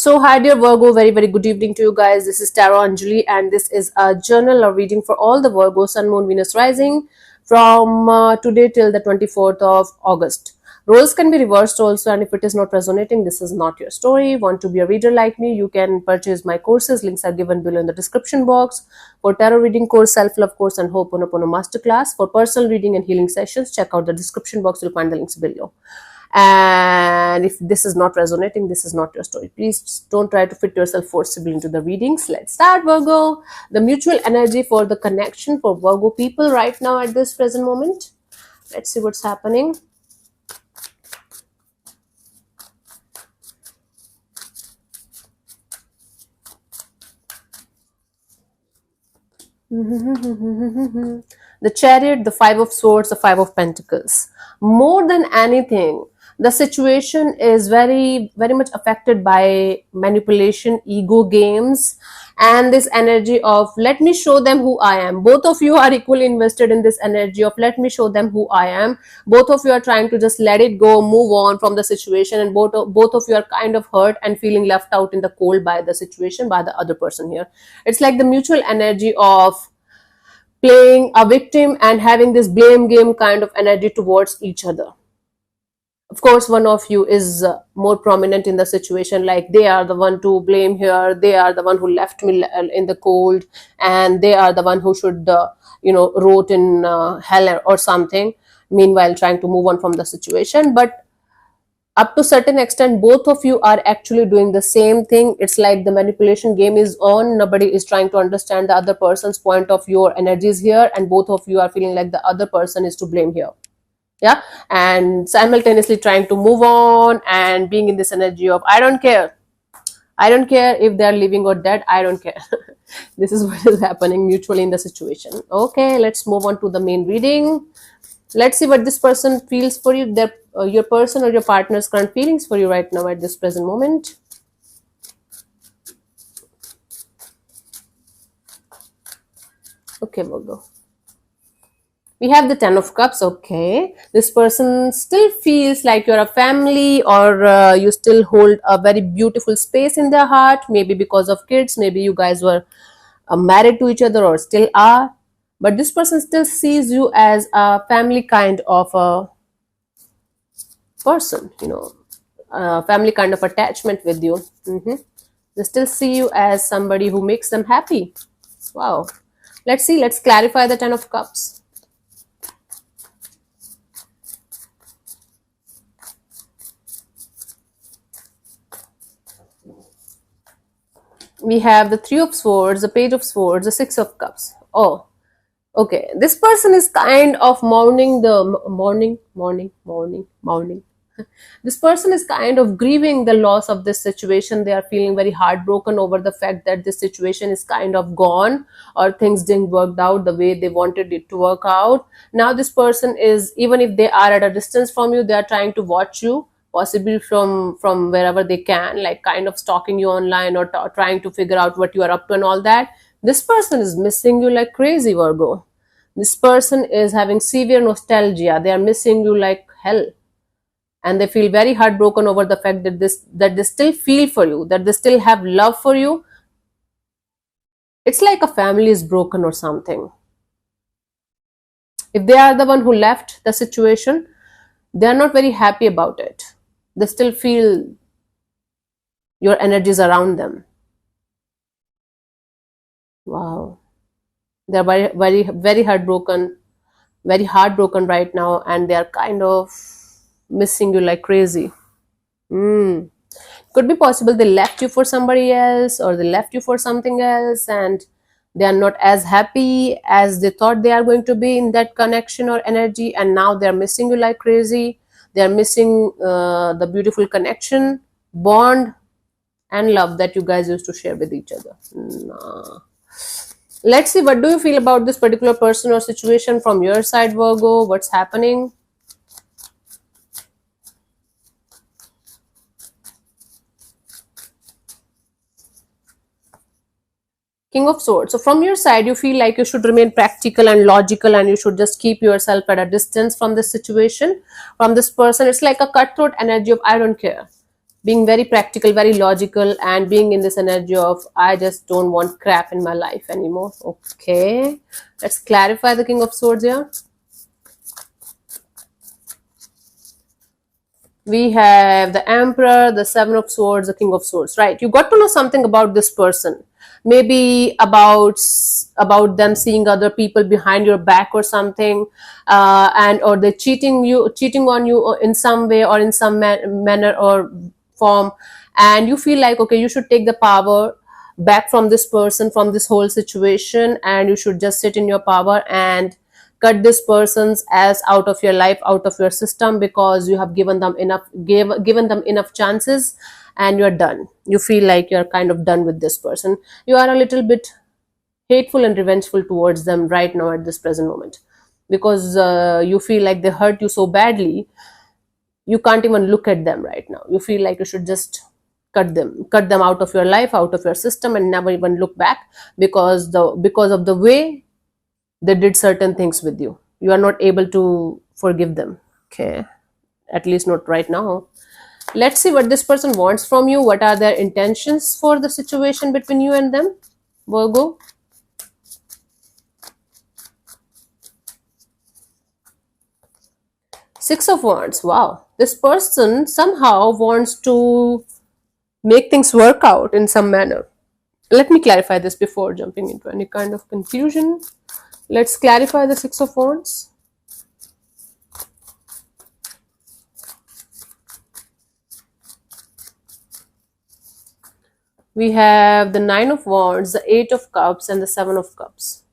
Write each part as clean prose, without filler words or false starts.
So, hi dear Virgo, very good evening to you guys. This is Tarot Anjali, and this is a journal or reading for all the Virgo, Sun, Moon, Venus, Rising from today till the 24th of August. Roles can be reversed also, and if it is not resonating, this is not your story. Want to be a reader like me? You can purchase my courses. Links are given below in the description box. For tarot reading course, self-love course, and Ho'oponopono masterclass. For personal reading and healing sessions, check out the description box. You'll find the links below. And if this is not resonating, this is not your story. Please don't try to fit yourself forcibly into the readings. Let's start, Virgo. The mutual energy for the connection for Virgo people right now at this present moment. Let's see what's happening. The Chariot, the Five of Swords, the Five of Pentacles. More than anything, the situation is very much affected by manipulation, ego games, and this energy of let me show them who I am. Both of you are equally invested in this energy of let me show them who I am. Both of you are trying to just let it go, move on from the situation, and both of you are kind of hurt and feeling left out in the cold by the situation, by the other person here. It's like the mutual energy of playing a victim and having this blame game kind of energy towards each other. Of course, one of you is more prominent in the situation, like they are the one to blame here, they are the one who left me in the cold, and they are the one who should wrote in hell or something, meanwhile trying to move on from the situation. But up to certain extent, both of you are actually doing the same thing. It's like the manipulation game is on. Nobody is trying to understand the other person's point of view or energies here, and both of you are feeling like the other person is to blame here. Yeah, and simultaneously trying to move on and being in this energy of I don't care if they're living or dead, I don't care. This is what is happening mutually in the situation. Okay, let's move on to the main reading. Let's see what this person feels for you, your person or your partner's current feelings for you right now at this present moment. Okay, Virgo. We have the Ten of Cups. Okay, this person still feels like you're a family, or you still hold a very beautiful space in their heart, maybe because of kids, maybe you guys were married to each other or still are, but this person still sees you as a family kind of a person, family kind of attachment with you. They still see you as somebody who makes them happy. Wow. Let's see, let's clarify the Ten of Cups. We have the Three of Swords, the Page of Swords, the Six of Cups. Oh, okay. This person is kind of mourning This person is kind of grieving the loss of this situation. They are feeling very heartbroken over the fact that this situation is kind of gone, or things didn't work out the way they wanted it to work out. Now this person is, even if they are at a distance from you, they are trying to watch you, possibly from wherever they can, like kind of stalking you online or trying to figure out what you are up to and all that. This person is missing you like crazy, Virgo. This person is having severe nostalgia. They are missing you like hell, and they feel very heartbroken over the fact that they still feel for you, that they still have love for you. It's like a family is broken or something. If they are the one who left the situation, they are not very happy about it. They still feel your energies around them. Wow. They're very heartbroken right now, and they are kind of missing you like crazy. Could be possible they left you for somebody else, or they left you for something else, and they are not as happy as they thought they are going to be in that connection or energy, and now they are missing you like crazy. They are missing the beautiful connection, bond, and love that you guys used to share with each other. Let's see, what do you feel about this particular person or situation from your side, Virgo? What's happening? King of Swords. So from your side, you feel like you should remain practical and logical, and you should just keep yourself at a distance from this situation, from this person. It's like a cutthroat energy of I don't care. being very practical, very logical, and being in this energy of I just don't want crap in my life anymore. Okay, let's clarify the King of Swords here. We have the Emperor, the Seven of Swords, the King of Swords, right? You got to know something about this person, maybe about them seeing other people behind your back or something, and or they cheating on you in some way or in some manner or form, and you feel like, okay, you should take the power back from this person, from this whole situation, and you should just sit in your power and cut this person's ass out of your life, out of your system, because you have given them enough chances, and you're done. You feel like you're kind of done with this person. You are a little bit hateful and revengeful towards them right now at this present moment, because you feel like they hurt you so badly, you can't even look at them right now. You feel like you should just cut them out of your life, out of your system, and never even look back, because of the way they did certain things with you. You are not able to forgive them. Okay, at least not right now. Let's see what this person wants from you. What are their intentions for the situation between you and them, Virgo? Six of Wands. Wow, this person somehow wants to make things work out in some manner. Let me clarify this before jumping into any kind of confusion. Let's clarify the Six of Wands. We have the Nine of Wands, the Eight of Cups, and the Seven of Cups.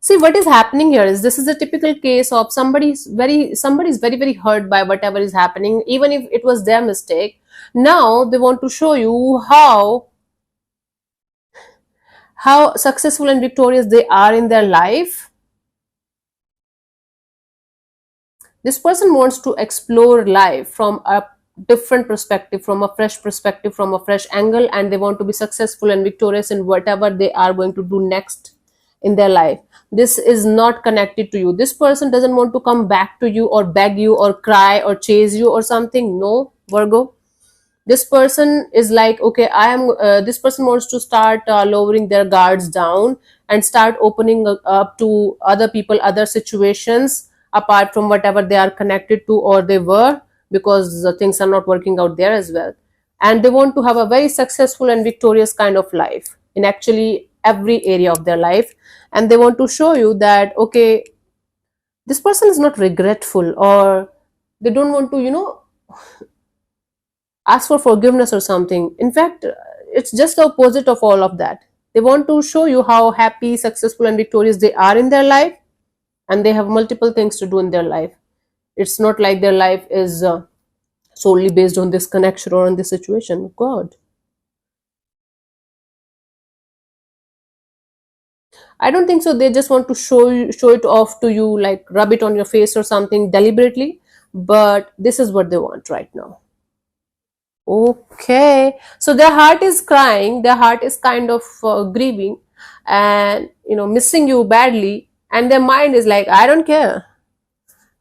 See, what is happening here is this is a typical case of somebody's very hurt by whatever is happening, even if it was their mistake. Now they want to show you how successful and victorious they are in their life. This person wants to explore life from a different perspective, from a fresh perspective, from a fresh angle, and they want to be successful and victorious in whatever they are going to do next in their life. This is not connected to you. This person doesn't want to come back to you or beg you or cry or chase you or something. No, Virgo. This person is like, okay, this person wants to start lowering their guards down and start opening up to other people, other situations, apart from whatever they are connected to or they were, because things are not working out there as well. And they want to have a very successful and victorious kind of life in actually every area of their life. And they want to show you that, okay, this person is not regretful, or they don't want to, ask for forgiveness or something. In fact, it's just the opposite of all of that. They want to show you how happy, successful, and victorious they are in their life, and they have multiple things to do in their life. It's not like their life is solely based on this connection or on this situation. God, I don't think so. They just want to show it off to you, like rub it on your face or something deliberately. But this is what they want right now. Okay, so their heart is crying, their heart is kind of grieving, and missing you badly, and their mind is like, I don't care.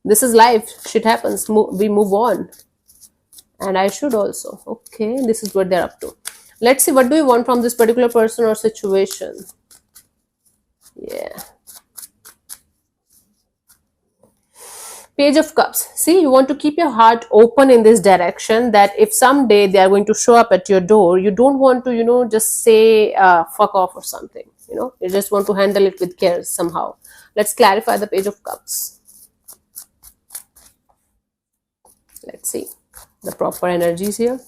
This is life. Shit happens. We move on, and I should also. Okay, this is what they're up to. Let's see, what do you want from this particular person or situation? Yeah. Page of Cups. See, you want to keep your heart open in this direction, that if someday they are going to show up at your door, you don't want to, just say fuck off or something. You just want to handle it with care somehow. Let's clarify the Page of Cups. Let's see the proper energies here.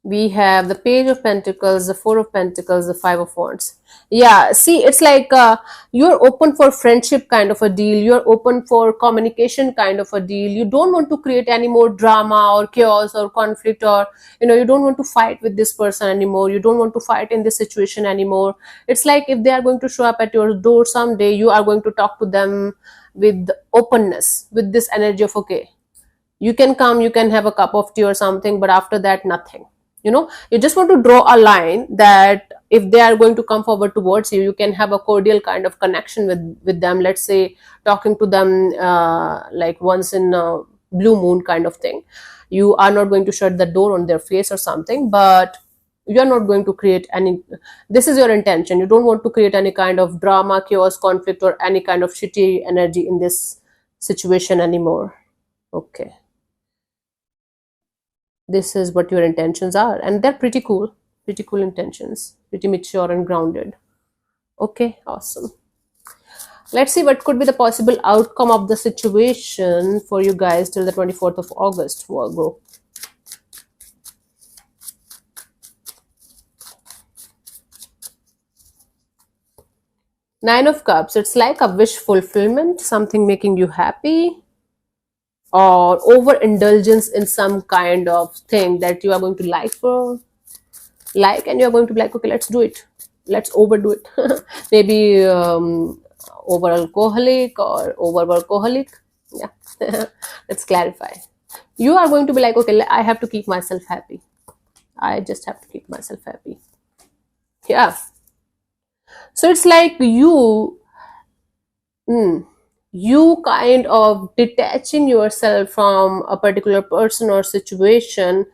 We have the Page of Pentacles, the Four of Pentacles, the Five of Wands. Yeah, see, it's like you're open for friendship kind of a deal. You're open for communication kind of a deal. You don't want to create any more drama or chaos or conflict, or you don't want to fight with this person anymore. You don't want to fight in this situation anymore. It's like if they are going to show up at your door someday, you are going to talk to them with openness, with this energy of, okay, you can come, you can have a cup of tea or something, but after that, nothing. You just want to draw a line that if they are going to come forward towards you, you can have a cordial kind of connection with them. Let's say talking to them like once in a blue moon kind of thing. You are not going to shut the door on their face or something, but you are not going to create any, this is your intention, you don't want to create any kind of drama, chaos, conflict, or any kind of shitty energy in this situation anymore. Okay, this is what your intentions are, and they're pretty cool intentions, pretty mature and grounded. Okay, awesome. Let's see what could be the possible outcome of the situation for you guys till the 24th of August, Virgo. Nine of Cups, it's like a wish fulfillment, something making you happy, or overindulgence in some kind of thing that you are going to like, and you're going to be like, okay, let's do it, let's overdo it. Maybe over alcoholic or over workaholic. Yeah. Let's clarify. You are going to be like, okay, I have to keep myself happy, I just have to keep myself happy. Yeah. So it's like you kind of detaching yourself from a particular person or situation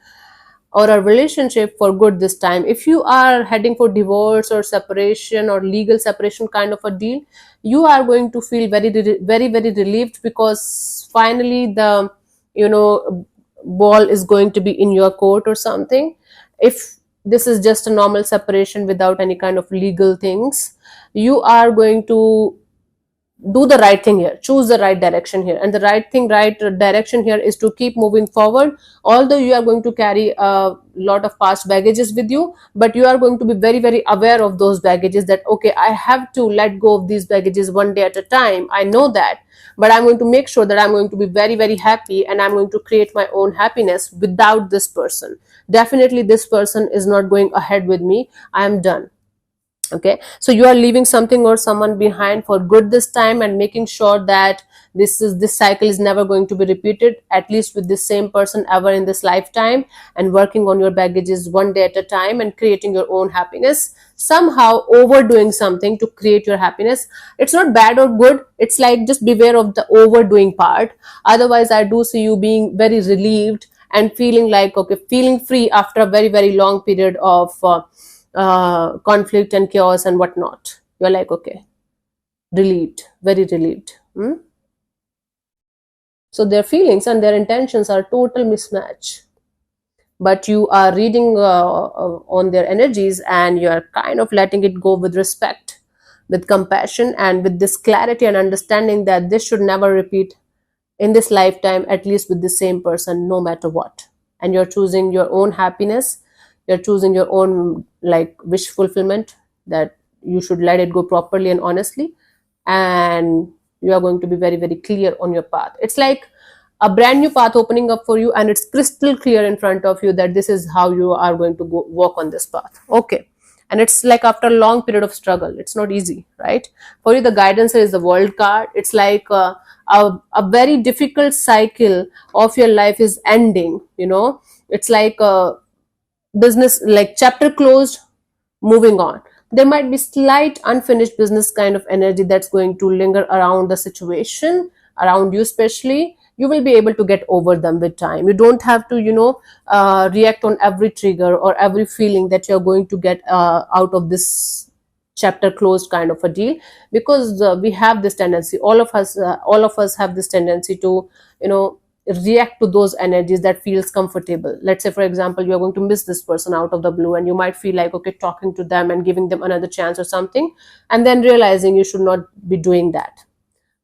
or a relationship for good this time. If you are heading for divorce or separation or legal separation kind of a deal, you are going to feel very relieved, because finally the, you know, ball is going to be in your court or something. If this is just a normal separation without any kind of legal things, you are going to do the right thing here, choose the right direction here, and the right direction here is to keep moving forward. Although you are going to carry a lot of past baggages with you, but you are going to be very aware of those baggages, that okay, I have to let go of these baggages one day at a time, I know that, but I'm going to make sure that I'm going to be very happy, and I'm going to create my own happiness without this person. Definitely this person is not going ahead with me, I am done. Okay, so you are leaving something or someone behind for good this time, and making sure that this cycle is never going to be repeated, at least with the same person ever in this lifetime, and working on your baggages one day at a time and creating your own happiness, somehow overdoing something to create your happiness. It's not bad or good, it's like just beware of the overdoing part. Otherwise, I do see you being very relieved and feeling like, okay, feeling free after a very long period of conflict and chaos and whatnot. You're like, okay, relieved, very relieved. So their feelings and their intentions are total mismatch, but you are reading on their energies, and you are kind of letting it go with respect, with compassion, and with this clarity and understanding that this should never repeat in this lifetime, at least with the same person, no matter what. And you're choosing your own happiness, you're choosing your own like wish fulfillment, that you should let it go properly and honestly, and you are going to be very clear on your path. It's like a brand new path opening up for you, and it's crystal clear in front of you that this is how you are going to go walk on this path. Okay, and it's like after a long period of struggle, it's not easy, right? For you, the guidance is the World card. It's like a very difficult cycle of your life is ending, you know. It's like a business, like chapter closed, moving on. There might be slight unfinished business kind of energy that's going to linger around the situation around you, especially. You will be able to get over them with time. You don't have to, you know, react on every trigger or every feeling that you're going to get out of this chapter closed kind of a deal, because we have this tendency, all of us have this tendency to, you know, react to those energies that feels comfortable. Let's say, for example, you're going to miss this person out of the blue, and you might feel like, okay, talking to them and giving them another chance or something, and then realizing you should not be doing that.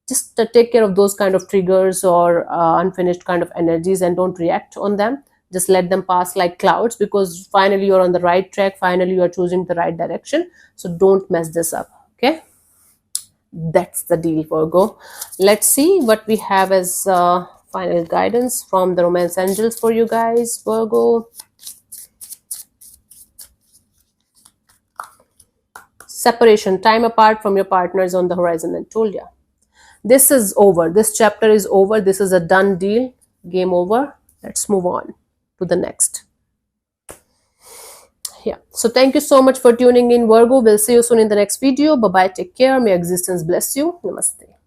Just take care of those kind of triggers or unfinished kind of energies, and don't react on them. Just let them pass like clouds, because finally you're on the right track, finally you're choosing the right direction. So don't mess this up. Okay, that's the deal, Virgo. Let's see what we have as final guidance from the romance angels for you guys, Virgo. Separation, time apart from your partner is on the horizon. And told ya, this is over, this chapter is over, this is a done deal, game over. Let's move on to the next. Yeah. So thank you so much for tuning in, Virgo. We'll see you soon in the next video. Bye bye. Take care. May existence bless you. Namaste.